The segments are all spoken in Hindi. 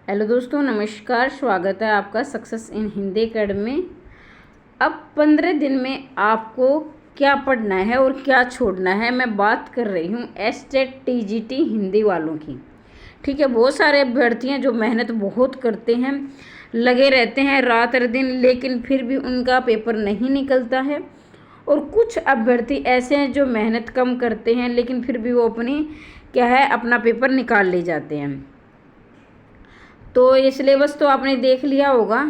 हेलो दोस्तों, नमस्कार। स्वागत है आपका सक्सेस इन हिंदी अकेडमी। अब 15 दिन में आपको क्या पढ़ना है और क्या छोड़ना है, मैं बात कर रही हूँ एसटेट टीजीटी हिंदी वालों की। ठीक है, बहुत सारे अभ्यर्थी हैं जो मेहनत बहुत करते हैं, लगे रहते हैं रात और दिन, लेकिन फिर भी उनका पेपर नहीं निकलता है। और कुछ अभ्यर्थी ऐसे हैं जो मेहनत कम करते हैं, लेकिन फिर भी वो अपना पेपर निकाल ले जाते हैं। तो ये सिलेबस तो आपने देख लिया होगा,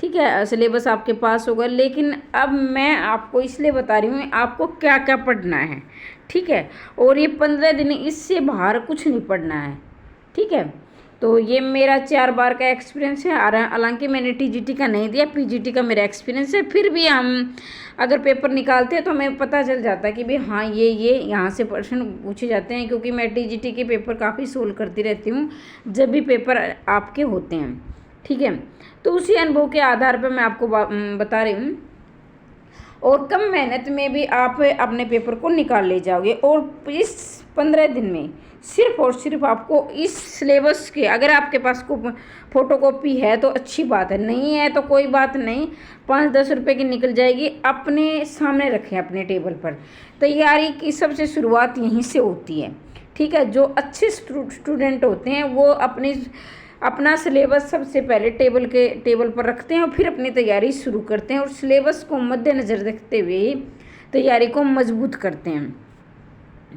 ठीक है, सिलेबस आपके पास होगा। लेकिन अब मैं आपको इसलिए बता रही हूँ आपको क्या क्या पढ़ना है, ठीक है। और ये 15 दिन, इससे बाहर कुछ नहीं पढ़ना है, ठीक है। तो ये मेरा 4 बार का एक्सपीरियंस है। हालांकि मैंने टीजीटी का नहीं दिया, पीजीटी का मेरा एक्सपीरियंस है। फिर भी हम अगर पेपर निकालते हैं तो हमें पता चल जाता है कि भाई हाँ, ये यहाँ से प्रश्न पूछे जाते हैं, क्योंकि मैं टीजीटी के पेपर काफ़ी सोल्व करती रहती हूँ जब भी पेपर आपके होते हैं, ठीक है। तो उसी अनुभव के आधार पर मैं आपको बता रही हूँ। और कम मेहनत में भी आप अपने पेपर को निकाल ले जाओगे। और इस 15 दिन में सिर्फ और सिर्फ आपको इस सिलेबस के, अगर आपके पास को फोटोकॉपी है तो अच्छी बात है, नहीं है तो कोई बात नहीं, 5-10 रुपये की निकल जाएगी। अपने सामने रखें अपने टेबल पर। तैयारी की सबसे शुरुआत यहीं से होती है, ठीक है। जो अच्छे स्टूडेंट होते हैं वो अपना सिलेबस सबसे पहले टेबल पर रखते हैं और फिर अपनी तैयारी शुरू करते हैं, और सिलेबस को मद्देनज़र रखते हुए ही तैयारी को मजबूत करते हैं,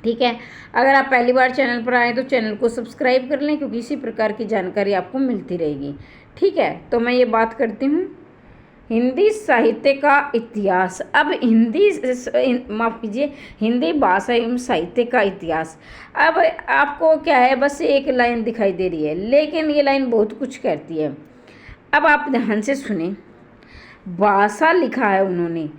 ठीक है। अगर आप पहली बार चैनल पर आए तो चैनल को सब्सक्राइब कर लें, क्योंकि इसी प्रकार की जानकारी आपको मिलती रहेगी, ठीक है। तो मैं ये बात करती हूँ हिंदी साहित्य का इतिहास। अब माफ़ कीजिए, हिंदी भाषा एवं साहित्य का इतिहास। अब आपको क्या है, बस एक लाइन दिखाई दे रही है, लेकिन ये लाइन बहुत कुछ कहती है। अब आप ध्यान से सुने, भाषा लिखा है उन्होंने,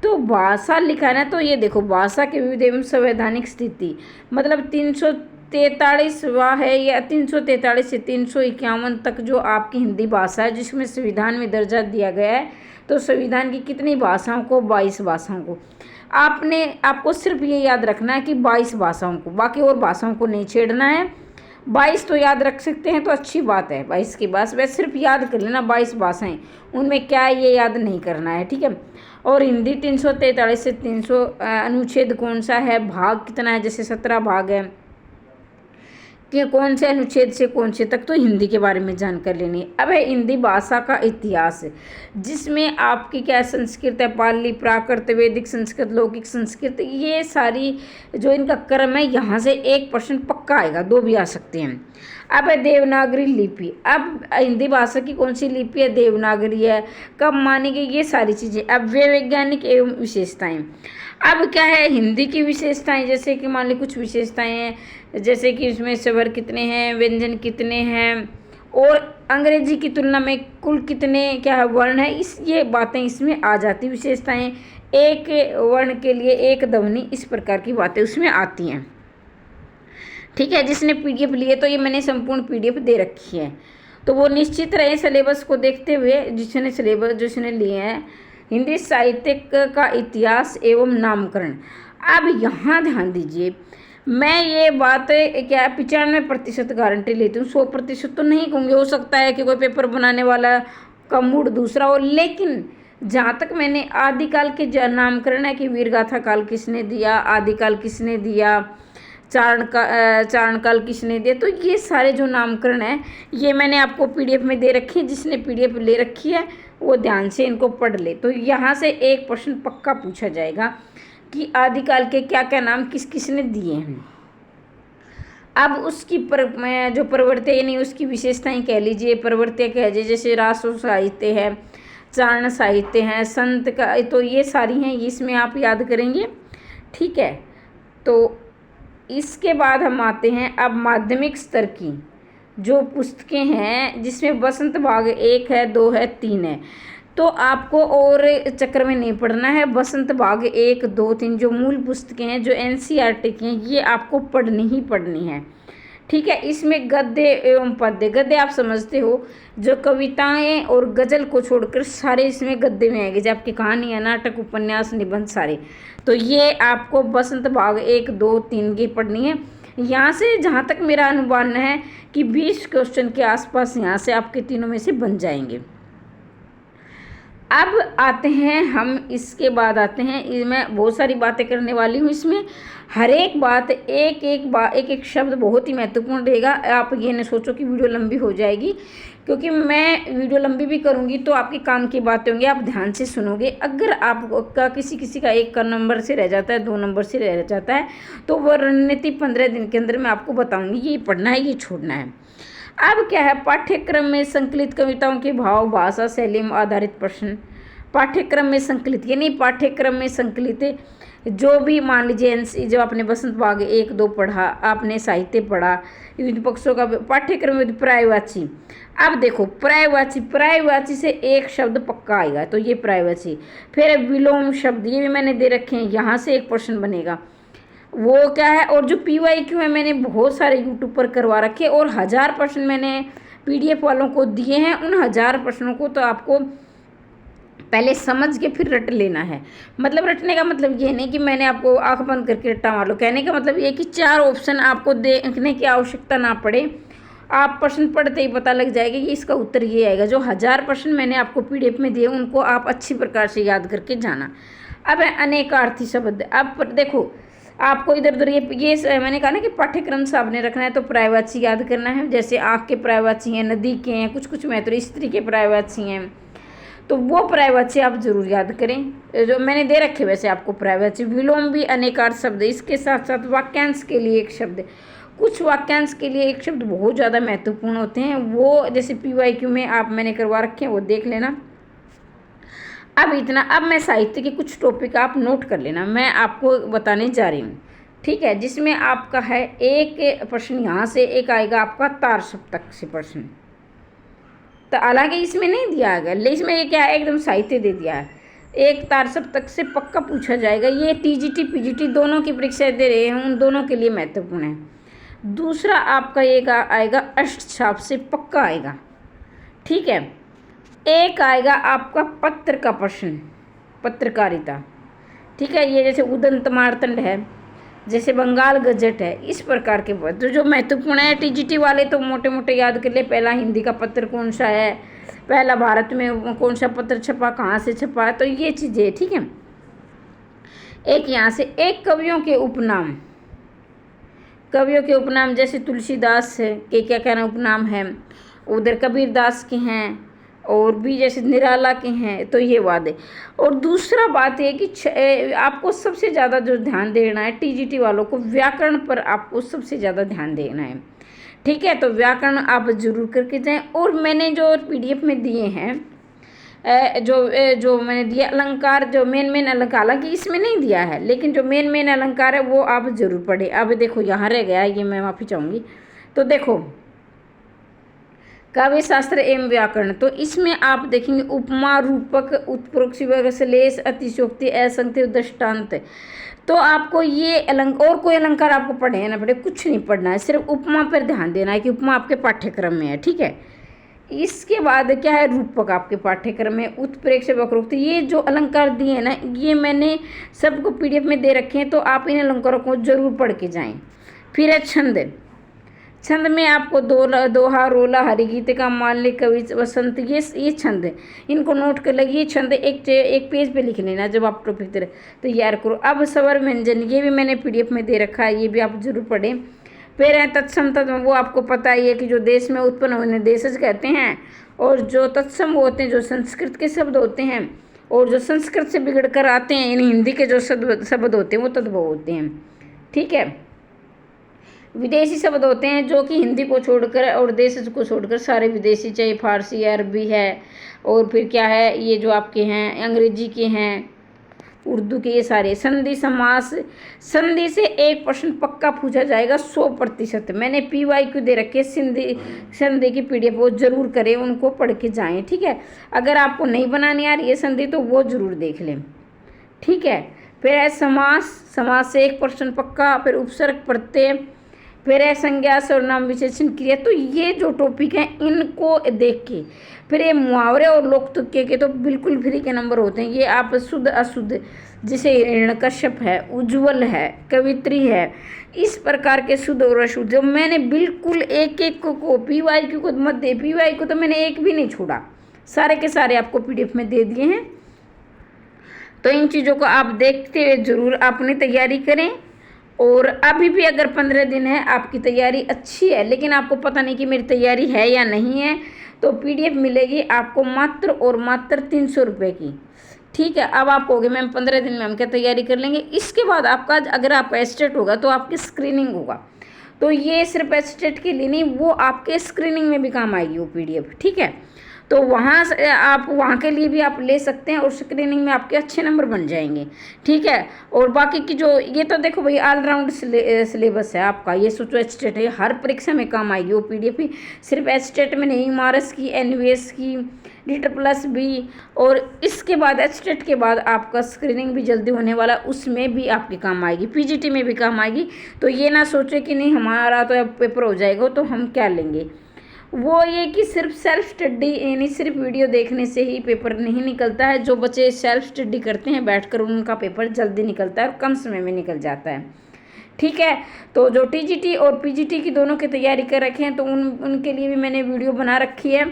तो भाषा लिखा है ना, तो ये देखो, भाषा के विविध एवं संवैधानिक स्थिति, मतलब 343वां है, या 343 से 351 तक जो आपकी हिंदी भाषा है, जिसमें संविधान में दर्जा दिया गया है। तो संविधान की कितनी भाषाओं को? 22 भाषाओं को। आपको सिर्फ ये याद रखना है कि 22 भाषाओं को, बाकी और भाषाओं को नहीं छेड़ना है। 22 तो याद रख सकते हैं तो अच्छी बात है, 22 की बात वैसे सिर्फ याद कर लेना, 22 भाषाएं, उनमें क्या है ये याद नहीं करना है, ठीक है। और हिंदी 343 से 300, अनुच्छेद कौन सा है, भाग कितना है, जैसे 17 भाग है कि कौन से अनुच्छेद से कौन से तक, तो हिंदी के बारे में जानकारी लेनी है। अब है हिंदी भाषा का इतिहास, जिसमें आपकी क्या संस्कृत है, पाली, प्राकृत, वैदिक संस्कृत, लौकिक संस्कृत, ये सारी जो इनका क्रम है, यहाँ से 1% पक्का आएगा, 2 भी आ सकते हैं। अब है देवनागरी लिपि। अब हिंदी भाषा की कौन सी लिपि है? देवनागरी है। कब मानी गई? ये सारी चीज़ें। अब वे वैज्ञानिक एवं विशेषताएं। अब क्या है, हिंदी की विशेषताएं, जैसे कि मान ली कुछ विशेषताएं हैं, जैसे कि इसमें स्वर कितने हैं, व्यंजन कितने हैं, और अंग्रेजी की तुलना में कुल कितने क्या है वर्ण है, ये बातें इसमें आ जाती, विशेषताएं। एक वर्ण के लिए एक ध्वनि, इस प्रकार की बातें उसमें आती हैं, ठीक है। जिसने पीडीएफ लिए तो ये मैंने संपूर्ण पीडीएफ दे रखी है, तो वो निश्चित रहे सिलेबस को देखते हुए, जिसने लिए हैं हिंदी साहित्य का इतिहास एवं नामकरण। अब यहाँ ध्यान दीजिए, मैं ये बात क्या 95% गारंटी लेती हूँ, 100% तो नहीं कहूँगी, हो सकता है कि कोई पेपर बनाने वाला का मूड दूसरा हो, लेकिन जहाँ तक मैंने आदिकाल के नामकरण है कि वीरगाथा काल किसने दिया, आदिकाल किसने दिया, चारण काल किसने दिया, तो ये सारे जो नामकरण है ये मैंने आपको पीडीएफ में दे रखी है। जिसने पीडीएफ ले रखी है वो ध्यान से इनको पढ़ ले, तो यहाँ से 1% पक्का पूछा जाएगा कि आदिकाल के क्या क्या नाम किस किसने दिए हैं। अब उसकी जो प्रवृत्ति, यानी उसकी विशेषताएं कह लीजिए, प्रवृत्तियाँ कह लीजिए, जैसे राष्ट्र साहित्य है, चारण साहित्य है, संत का, तो ये सारी हैं, इसमें आप याद करेंगे, ठीक है। तो इसके बाद हम आते हैं अब माध्यमिक स्तर की जो पुस्तकें हैं, जिसमें बसंत भाग 1 है, 2 है, 3 है। तो आपको और चक्कर में नहीं पड़ना है, बसंत भाग 1, 2, 3 जो मूल पुस्तकें हैं, जो एनसीईआरटी की हैं, ये आपको पढ़नी ही पढ़नी है, ठीक है। इसमें गद्य एवं पद्य, गद्य आप समझते हो, जो कविताएं और गज़ल को छोड़कर सारे इसमें गद्य में आएंगे, जब आपकी कहानी है, नाटक, उपन्यास, निबंध सारे, तो ये आपको बसंत भाग 1, 2, 3 की पढ़नी है। यहाँ से जहाँ तक मेरा अनुमान है कि 20 क्वेश्चन के आसपास यहाँ से आपके तीनों में से बन जाएंगे। अब आते हैं हम, इसके बाद आते हैं, मैं बहुत सारी बातें करने वाली हूँ इसमें। हर एक बात एक एक शब्द बहुत ही महत्वपूर्ण रहेगा। आप ये न सोचो कि वीडियो लंबी हो जाएगी, क्योंकि मैं वीडियो लंबी भी करूँगी तो आपके काम की बातें होंगी, आप ध्यान से सुनोगे। अगर आपका किसी का एक का नंबर से रह जाता है, 2 नंबर से रह जाता है, तो वह रणनीति 15 दिन के अंदर मैं आपको बताऊँगी, ये पढ़ना है, ये छोड़ना है। अब क्या है, पाठ्यक्रम में संकलित कविताओं के भाव, भाषा, शैली में आधारित प्रश्न। पाठ्यक्रम में संकलित यानी पाठ्यक्रम में संकलित जो भी, मान लीजिए जो आपने बसंत बाग 1-2 पढ़ा, आपने साहित्य पढ़ा, विभिन्न पक्षों का पाठ्यक्रम में पर्यायवाची। अब देखो पर्यायवाची से एक शब्द पक्का आएगा, तो ये पर्यायवाची। फिर विलोम शब्द, ये भी मैंने दे रखे हैं, यहाँ से एक प्रश्न बनेगा, वो क्या है। और जो PYQ है मैंने बहुत सारे यूट्यूब पर करवा रखे, और 1000 प्रश्न मैंने PDF वालों को दिए हैं। उन 1000 प्रश्नों को तो आपको पहले समझ के फिर रट लेना है। मतलब रटने का मतलब ये नहीं कि मैंने आपको आंख बंद करके रट्टा मार लो। कहने का मतलब ये कि 4 ऑप्शन आपको देखने की आवश्यकता ना पड़े, आप प्रश्न पढ़ते ही पता लग जाएगा कि इसका उत्तर ये आएगा। जो 1000 प्रश्न मैंने आपको PDF में दिए उनको आप अच्छी प्रकार से याद करके जाना। अब अनेकार्थी शब्द, अब देखो आपको इधर उधर ये मैंने कहा ना कि पाठ्यक्रम से आपने रखना है, तो पर्यायवाची याद करना है। जैसे आँख के पर्यायवाची हैं, नदी के हैं, कुछ में तो स्त्री के पर्यायवाची हैं, तो वो पर्यायवाची आप जरूर याद करें जो मैंने दे रखे। वैसे आपको पर्यायवाची, विलोम भी अनेकार्थ शब्द। इसके साथ साथ वाक्यांश के लिए एक शब्द, कुछ वाक्यांश के लिए एक शब्द बहुत ज़्यादा महत्वपूर्ण होते हैं, वो जैसे PYQ में आप मैंने करवा रखे हैं, वो देख लेना। अब इतना, अब मैं साहित्य के कुछ टॉपिक आप नोट कर लेना, मैं आपको बताने जा रही हूँ, ठीक है। जिसमें आपका है एक प्रश्न यहाँ से, एक आएगा आपका तार सप्तक से प्रश्न। तो हालांकि इसमें नहीं दिया गया, लेकिन इसमें ये क्या है, एकदम साहित्य दे दिया है। एक तार सप्तक से पक्का पूछा जाएगा। ये TGT PGT दोनों की परीक्षा दे रहे हैं, उन दोनों के लिए महत्वपूर्ण है। दूसरा आपका एक आएगा अष्टछाप से पक्का आएगा, ठीक है। एक आएगा आपका पत्र का प्रश्न, पत्रकारिता, ठीक है। ये जैसे उदंत मार्तंड है, जैसे बंगाल गजट है, इस प्रकार के पत्र जो महत्वपूर्ण है। TGT वाले तो मोटे मोटे याद कर ले, पहला हिंदी का पत्र कौन सा है, पहला भारत में कौन सा पत्र छपा, कहाँ से छपा, तो ये चीज़ें, ठीक है। एक यहाँ से एक कवियों के उपनाम, कवियों के उपनाम जैसे तुलसीदास के क्या कहना उपनाम है, उधर कबीरदास के हैं, और भी जैसे निराला के हैं, तो ये वाद है। और दूसरा बात है कि आपको सबसे ज़्यादा जो ध्यान देना है TGT वालों को, व्याकरण पर आपको सबसे ज़्यादा ध्यान देना है, ठीक है। तो व्याकरण आप जरूर करके जाएं। और मैंने जो PDF में दिए हैं, जो मैंने दिया अलंकार, जो मेन अलंकार, हालांकि इसमें नहीं दिया है, लेकिन जो मेन अलंकार है वो आप जरूर पढ़ें। अब देखो यहाँ रह गया, ये मैं माफ़ी चाहूँगी। तो देखो काव्य शास्त्र एवं व्याकरण, तो इसमें आप देखेंगे उपमा, रूपक, उत्प्रेक्षक, श्लेष, अतिशयोक्ति, असंख्य, दृष्टांत। तो आपको ये और कोई अलंकार आपको पढ़े ना पढ़े, कुछ नहीं पढ़ना है, सिर्फ उपमा पर ध्यान देना है कि उपमा आपके पाठ्यक्रम में है, ठीक है। इसके बाद क्या है, रूपक आपके पाठ्यक्रम में, उत्प्रेक्षक, वक्रोक्ति, ये जो अलंकार दिए हैं ना, ये मैंने सबको PDF में दे रखे हैं, तो आप इन अलंकारों को जरूर पढ़ के जाएं। फिर है छंद, छंद में आपको दोहा, रोला, हरिगीतिका, माल्य, कवि, वसंत, ये छंद है, इनको नोट कर लगे। ये छंद एक पेज पे लिख लेना जब आप टॉपिक तैयार करो। अब स्वर व्यंजन, ये भी मैंने PDF में दे रखा है, ये भी आप जरूर पढ़ें। फिर है तत्सम, वो आपको पता ही है कि जो देश में उत्पन्न होने देशज कहते हैं, और जो तत्सम होते हैं जो संस्कृत के शब्द होते हैं, और जो संस्कृत से बिगड़ कर आते हैं यानी हिंदी के जो शब्द होते हैं वो तद्भव होते हैं, ठीक है। विदेशी शब्द होते हैं जो कि हिंदी को छोड़कर और देश को छोड़कर सारे विदेशी, चाहे फारसी, अरबी है, और फिर क्या है ये जो आपके हैं अंग्रेजी के हैं, उर्दू के, ये सारे। संधि समास, संधि से एक प्रश्न पक्का पूछा जाएगा 100%। मैंने PYQ दे रखे संधि की PDF, वो जरूर करें, उनको पढ़ के जाएँ, ठीक है। अगर आपको नहीं बनानी आ रही है संधि तो वो जरूर देख लें, ठीक है। फिर है समास, समास से एक प्रश्न पक्का। फिर उपसर्ग, प्रत्यय, फिर है संज्ञा सर्वनाम विशेषण क्रिया। तो ये जो टॉपिक है इनको देख के फिर ये मुहावरे और लोक तुक्के के तो बिल्कुल फ्री के नंबर होते हैं। ये आप शुद्ध अशुद्ध, जैसे हिरण्यकश्यप है, उज्ज्वल है, कवित्री है, इस प्रकार के शुद्ध और अशुद्ध जो मैंने बिल्कुल एक एक को PYQ को मत दे, PYQ को तो मैंने एक भी नहीं छोड़ा, सारे के सारे आपको PDF में दे दिए हैं। तो इन चीज़ों को आप देखते हुए ज़रूर अपनी तैयारी करें। और अभी भी अगर 15 दिन है, आपकी तैयारी अच्छी है लेकिन आपको पता नहीं कि मेरी तैयारी है या नहीं है, तो PDF मिलेगी आपको मात्र और मात्र 300 रुपये की। ठीक है, अब आप कहोगे मैम 15 दिन में हम क्या तैयारी कर लेंगे। इसके बाद आपका अगर आपका एस्टेट होगा तो आपकी स्क्रीनिंग होगा, तो ये सिर्फ एस्टेट के लिए नहीं, वो आपके स्क्रीनिंग में भी काम आएगी वो PDF। ठीक है, तो वहाँ से आप वहाँ के लिए भी आप ले सकते हैं और स्क्रीनिंग में आपके अच्छे नंबर बन जाएंगे। ठीक है, और बाकी की जो ये तो देखो भाई ऑलराउंड सिलेबस है आपका, ये सोचो एस्टेट है, हर परीक्षा में काम आएगी वो PDF ही। सिर्फ एस्टेट में नहीं, मारस की, NVS की, DSSB, और इसके बाद एस्टेट के बाद आपका स्क्रीनिंग भी जल्दी होने वाला, उसमें भी आपके काम आएगी, PGT में भी काम आएगी। तो ये ना सोचे कि नहीं हमारा तो अब पेपर हो जाएगा तो हम क्या लेंगे। वो ये कि सिर्फ सेल्फ स्टडी यानी सिर्फ वीडियो देखने से ही पेपर नहीं निकलता है। जो बच्चे सेल्फ स्टडी करते हैं बैठकर, उनका पेपर जल्दी निकलता है और कम समय में निकल जाता है। ठीक है, तो जो TGT और PGT की दोनों की तैयारी कर रखे हैं तो उनके लिए भी मैंने वीडियो बना रखी है,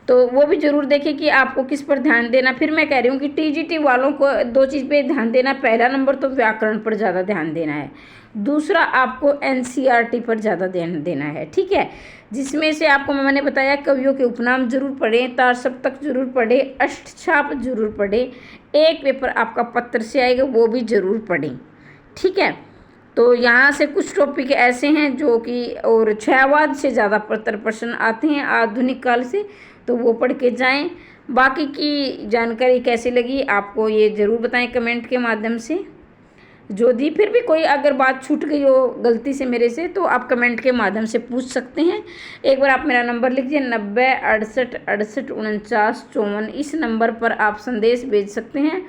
तो वो भी ज़रूर देखें कि आपको किस पर ध्यान देना। फिर मैं कह रही हूँ कि TGT वालों को 2 चीज़ पे ध्यान देना। पहला नंबर तो व्याकरण पर ज़्यादा ध्यान देना है, दूसरा आपको NCERT पर ज़्यादा ध्यान देना है। ठीक है, जिसमें से आपको मैंने बताया कवियों के उपनाम जरूर पढ़ें, तार सप्तक जरूर पढ़ें, अष्टछाप जरूर पढ़ें, एक पेपर आपका पत्र से आएगा वो भी ज़रूर पढ़ें। ठीक है, तो यहाँ से कुछ टॉपिक ऐसे हैं जो कि और छायावाद से ज़्यादा प्रश्न आते हैं आधुनिक काल से, तो वो पढ़ के जाएं। बाकी की जानकारी कैसी लगी आपको ये ज़रूर बताएं कमेंट के माध्यम से। जो दी फिर भी कोई अगर बात छूट गई हो गलती से मेरे से तो आप कमेंट के माध्यम से पूछ सकते हैं। एक बार आप मेरा नंबर लिखिए 90 68 68 49 54। इस नंबर पर आप संदेश भेज सकते हैं,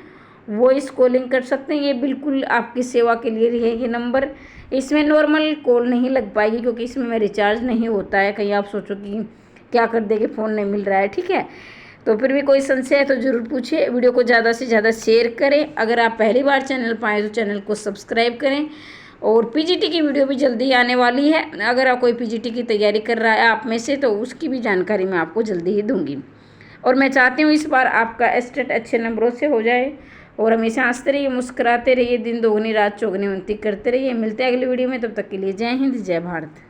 वॉइस कॉलिंग कर सकते हैं। ये बिल्कुल आपकी सेवा के लिए है ये नंबर। इसमें नॉर्मल कॉल नहीं लग पाएगी क्योंकि इसमें रिचार्ज नहीं होता है, कहीं आप सोचो कि क्या कर देंगे फ़ोन नहीं मिल रहा है। ठीक है, तो फिर भी कोई संशय है तो ज़रूर पूछिए। वीडियो को ज़्यादा से ज़्यादा शेयर करें। अगर आप पहली बार चैनल पर आए तो चैनल को सब्सक्राइब करें। और PGT की वीडियो भी जल्दी आने वाली है। अगर आप कोई PGT की तैयारी कर रहा है आप में से तो उसकी भी जानकारी मैं आपको जल्दी ही दूंगी। और मैं चाहती हूँ इस बार आपका एस्टेट अच्छे नंबरों से हो जाए। और हमेशा हंसते रहिए, मुस्कुराते रहिए, दिन दोगुनी रात चौगुनी उन्नति करते रहिए। मिलते हैं अगली वीडियो में, तब तक के लिए जय हिंद, जय भारत।